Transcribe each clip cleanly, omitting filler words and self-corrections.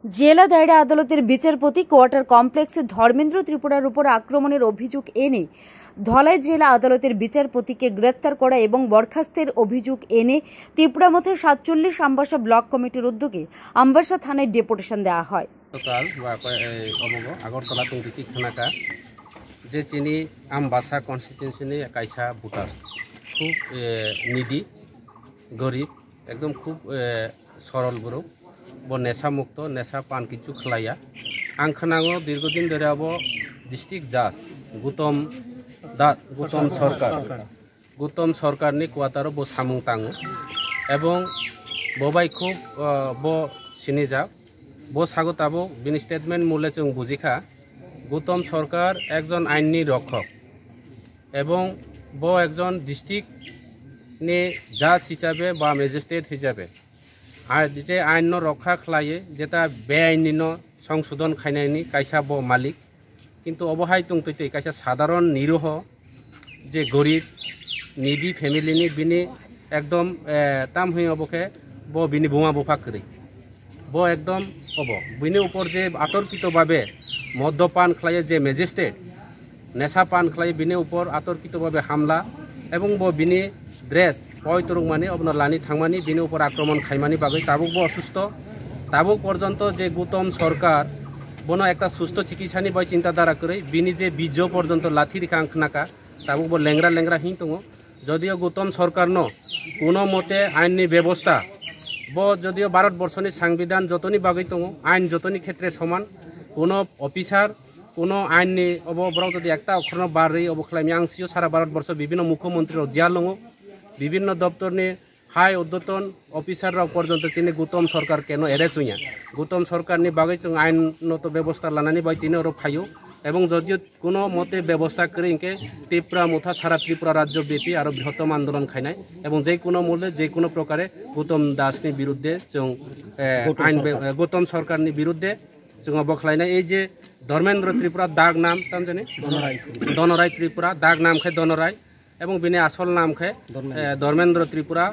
জেলা দায়রা আদালতের বিচারপতি কোয়ার্টার কমপ্লেক্সে ধর্মেন্দ্র ত্রিপুরার উপর আক্রমণের অভিযোগ এনে ধলাই জেলা আদালতের বিচারপতিকে গ্রেফতার করা এবং বরখাস্তের অভিযোগ এনে ত্রিপুরামথা 47 আমবাসা ব্লক কমিটির উদ্যোগে আমবাসা থানায় ডেপুটেশন দেওয়া হয়। আগরতলা টুঙ্গিটি খানাকা যে চিনি আমবাসা কনস্টিটিউশনে কাইসা ভোটার খুব নিডি গরিব একদম খুব সরল গ্রুপ ब नेशा मुक्त नेशा पान किचु खलाया आं खोनांगो दीर्घदिन धरे अब डिस्ट्रिक्ट जाज गुतम सरकारनि क्वार्टार ब सामुं ताङो एवं बबाई खूब ब सिनिजा ब सागताबो बिनि स्टेटमेंट मूल्य जों बुजिखा गुतम सरकार एकजन आईननि रक्षक एवं ब एकजन डिस्ट्रिक्टनि जाज हिसाबे बा मेजिस्ट्रेट हिसाबे আর যে আইন রক্ষা খালায়ে যেটা বেআইনি সংশোধন খাইনায়নি কাইসা ব মালিক কিন্তু অবহাই তুংতৈতে কাইসা সাধারণ নিরহ যে গরিব নিডি ফ্যামিলিনি বিনি একদম তাম হই অবকে ব বিনি বোমা বোফা করি ব একদম হব বিনি উপর যে আতর্কিতভাবে মদ্যপান খালায়ে যে ম্যাজিস্ট্রেট নেশা পান খালায়ে বিনি উপর আতর্কিতভাবে হামলা এবং ব বিনি ड्रेस पयतरुक माने अब लानी थांगमानी बिनि ऊपर आक्रमण खाइमानी बागै ताबुक असुस्थ ताबुक पर्यंत जे गुतम सरकार बनो एक सुस्थ चिकित्सानी बाय चिंताधारा करे बिनि जे बीजो पर्यंत लाथि रेखा आंखनाका ताबुक लेंग्रा लेंग्रा हिं दङ जदिও गुतम सरकार न कोनो मते आईननि व्यवस्था ब जदिও भारतवर्षनि संविधान जतनि बागै दङ आईन जतनि क्षेत्रे समान कोनो अफिसार कोनो आईननि अब बराव जदि एकटा अक्षरन बारै अब खलाइमी आंसियो सारा भारतवर्ष विभिन्न मुख्यमंत्री जिया लङ বিভিন্ন দপ্তরনি হাই উদ্যতন অফিসাররা পর্যন্ত তিনি গুতম সরকার কেন এড়ে চুইয়া গুতম সরকারনি বাগৈ जों আইনত ব্যবস্থা লানানি বাই তিনি ওর ফাইও এবং যদিও কোনো মতে ব্যবস্থা করে ইনকে ত্রিপুরা মুথা সারা ত্রিপুরা রাজ্য ব্যাপী আর বৃহত্তম আন্দোলন খাইনাই এবং যে কোনো মূল্যে যে কোনো প্রকারে গুতম দাসনি বিরুদ্ধে जों আইন গুতম সরকারনি বিরুদ্ধে जों বখলাইনাই এই যে ধর্মেন্দ্র ত্রিপুরা দাগ নাম তাম জানি দনরাই ত্রিপুরা দাগ নাম খায় দনরাই এবং বিনে আসল নাম খে ধর্মেন্দ্র ত্রিপুরা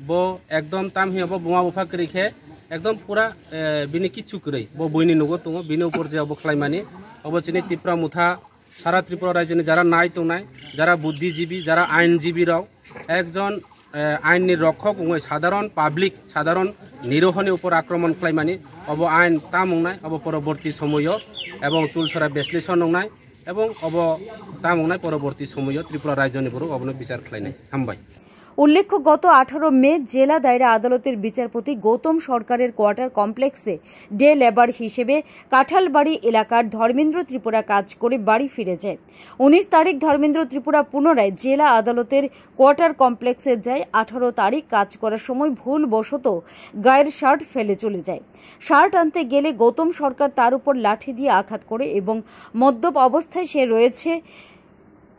বো একদম তাম হি হব বোমা বুফা করি খে একদম পুরা বিনি কিচ্ছু করে বো বইনি নগো তো বিনি উপর যে অবখলাইমানি অবচিনি ত্রিপুরা মুথা সারা ত্রিপুরা রাজ্যনি যারা নাই তো নাই যারা বুদ্ধিজীবী যারা আইনজীবীরাও একজন আইননি রক্ষক সাধারণ পাবলিক সাধারণ নিরহনি উপর আক্রমণ খাইমানি অব আইন তাম নাই অব পরবর্তী সময় এবং চুলছরা বিশ্লেষণ নাই এবং অব তামনাই পরবর্তী সময় ত্রিপুরা রাজ্যনি বড় অবনব বিচার খাইনাই হামবাই। উল্লেখ্য গত 18 মে জেলা দায়রা আদালতের বিচারপতি গৌতম সরকারের কোয়ার্টার কমপ্লেক্সে ডে লেবার হিসেবে কাঁঠালবাড়ি এলাকার ধর্মেন্দ্র ত্রিপুরা কাজ করে বাড়ি ফিরে যায়। 19 তারিখ ধর্মেন্দ্র ত্রিপুরা পুনরায় জেলা আদালতের কোয়ার্টার কমপ্লেক্সে যায়। 18 তারিখ কাজ করার সময় ভুলবশত গায়ের শার্ট ফেলে চলে যায়। শার্ট আনতে গেলে গৌতম সরকার তার উপর লাঠি দিয়ে আঘাত করে এবং মদ্যপ অবস্থায় সে রয়েছে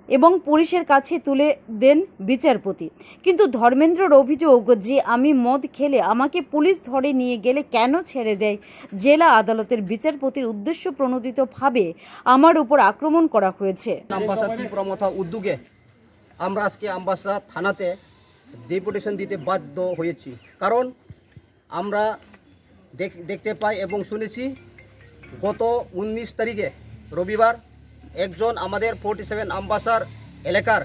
এবং পুলিশের কাছে তুলে দেন বিচারপতি। কিন্তু ধর্মেন্দ্রর অভিযোগ যে আমি মদ খেলে আমাকে পুলিশ ধরে নিয়ে গেলে কেন ছেড়ে দেয় জেলা আদালতের বিচারপতির উদ্দেশ্য প্রণোদিতভাবে আমার উপর আক্রমণ করা হয়েছে। আমবাসা ত্রিপুরামথা উদ্যোগে আমরা আজকে আমবাসা থানাতে ডেপুটেশন দিতে বাধ্য হয়েছি, কারণ আমরা দেখতে পাই এবং শুনেছি গত 19 তারিখে রবিবার একজন আমাদের 47 আমবাসার এলাকার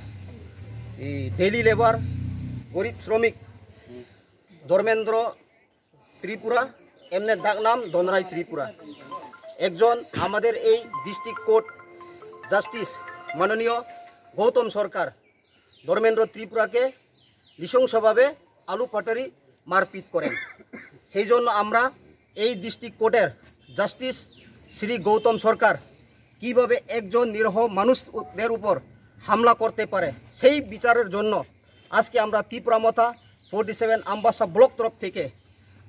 ডেলি লেবার গরিব শ্রমিক ধর্মেন্দ্র ত্রিপুরা এমনি ডাক নাম দনরাই ত্রিপুরা একজন আমাদের এই ডিস্ট্রিক্ট কোর্ট জাস্টিস মাননীয় গৌতম সরকার ধর্মেন্দ্র ত্রিপুরাকে নৃশংসভাবে আলু পাটারি মারপিট করেন। সেই জন্য আমরা এই ডিস্ট্রিক্ট কোর্টের জাস্টিস শ্রী গৌতম সরকার কিভাবে একজন নিরহ মানুষদের উপর হামলা করতে পারে সেই বিচারের জন্য আজকে আমরা ত্রিপুরামথা 47 আমবাসা ব্লক তরফ থেকে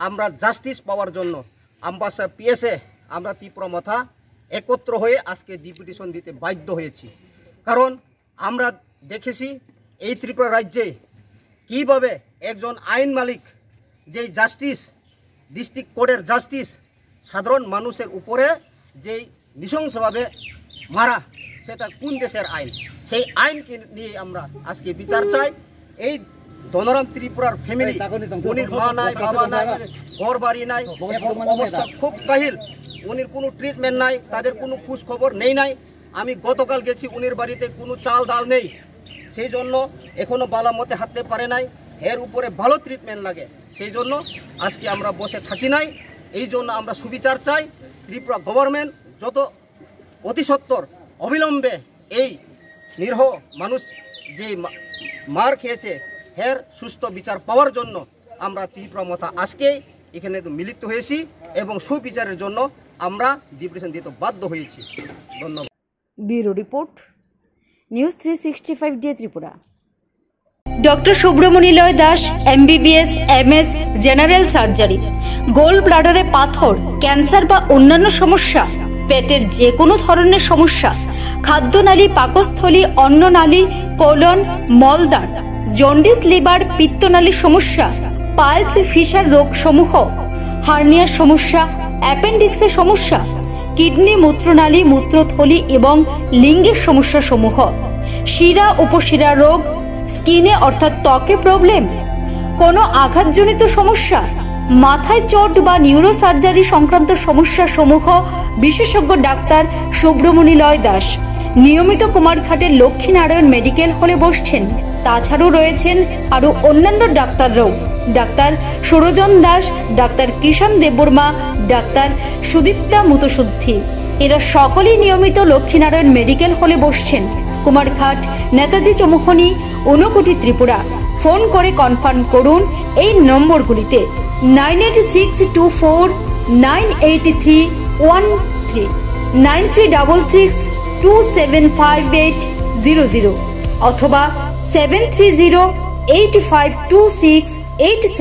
আমরা জাস্টিস পাওয়ার জন্য আমবাসা পিএসএ আমরা ত্রিপুরামথা একত্র হয়ে আজকে ডেপুটেশন দিতে বাধ্য হয়েছি। কারণ আমরা দেখেছি এই ত্রিপুরা রাজ্যে কিভাবে একজন আইন মালিক যে জাস্টিস ডিস্ট্রিক্ট কোর্টের জাস্টিস সাধারণ মানুষের উপরে যেই নৃশংসভাবে মারা, সেটা কোন দেশের আইন, সেই আইনকে নিয়ে আমরা আজকে বিচার চাই। এই ধনরাম ত্রিপুরার ফ্যামিলি, উনির মা নাই, বাবা নাই, ঘর বাড়ি নাই এবং অবস্থা খুব কাহিল। উনির কোনো ট্রিটমেন্ট নাই, তাদের কোনো খোঁজ খবর নাই। আমি গতকাল গেছি, উনির বাড়িতে কোনো চাল ডাল নেই, সেই জন্য এখনো বালা মতে হাঁটতে পারে নাই। এর উপরে ভালো ট্রিটমেন্ট লাগে, সেই জন্য আজকে আমরা বসে থাকি নাই। এই জন্য আমরা সুবিচার চাই। ত্রিপুরা গভর্নমেন্ট যত অতি সত্বর অবিলম্বে এই নিরীহ মানুষ যে মার খেয়েছে এর সুস্থ বিচার পাওয়ার জন্য আমরা ত্রিপুরা মথা আজকে এখানে মিলিত হয়েছি এবং সুবিচারের জন্য আমরা ডিপুটেশন দিতে বাধ্য হয়েছি। ধন্যবাদ। Bureau report, news 365 day Tripura. Doctor সুব্রমণিলয় Das, MBBS, MS, general surgery, gall ব্লাডারে পাথর, ক্যান্সার বা অন্যান্য সমস্যা, পেটের যে কোনো ধরনের সমস্যা, খাদ্যনালী, পাকস্থলী, অন্ননালী, কোলন, মলদার, জন্ডিস, লিভার, পিত্তনালীর সমস্যা, পাইলস, ফিশার রোগসমূহ, হার্নিয়ার সমস্যা, অ্যাপেন্ডিক্সের সমস্যা, কিডনি, মূত্রনালী, মূত্রথলি এবং লিঙ্গের সমস্যা সমূহ, শিরা উপশিরা রোগ, স্কিনে অর্থাৎ ত্বকে প্রবলেম, কোনো আঘাতজনিত সমস্যা, মাথায় চোট বা নিউরো সার্জারি সংক্রান্ত সমস্যা সমূহ বিশেষজ্ঞ ডাক্তার সুব্রমণিলয় দাস নিয়মিত কুমারঘাটের লক্ষ্মীনারায়ণ মেডিকেল হলে বসছেন। তাছাড়াও রয়েছেন আরও অন্যান্য ডাক্তাররাও, ডাক্তার সুরজন দাস, ডাক্তার কিষাণ দেববর্মা, ডাক্তার সুদীপ্তা মুতশুদ্ধি। এরা সকলেই নিয়মিত লক্ষ্মীনারায়ণ মেডিকেল হলে বসছেন, কুমারঘাট, নেতাজি চৌমুহনী, ঊনকোটি, ত্রিপুরা। ফোন করে কনফার্ম করুন এই নম্বরগুলিতে 9862498313, 9366275800 অথবা 730852687।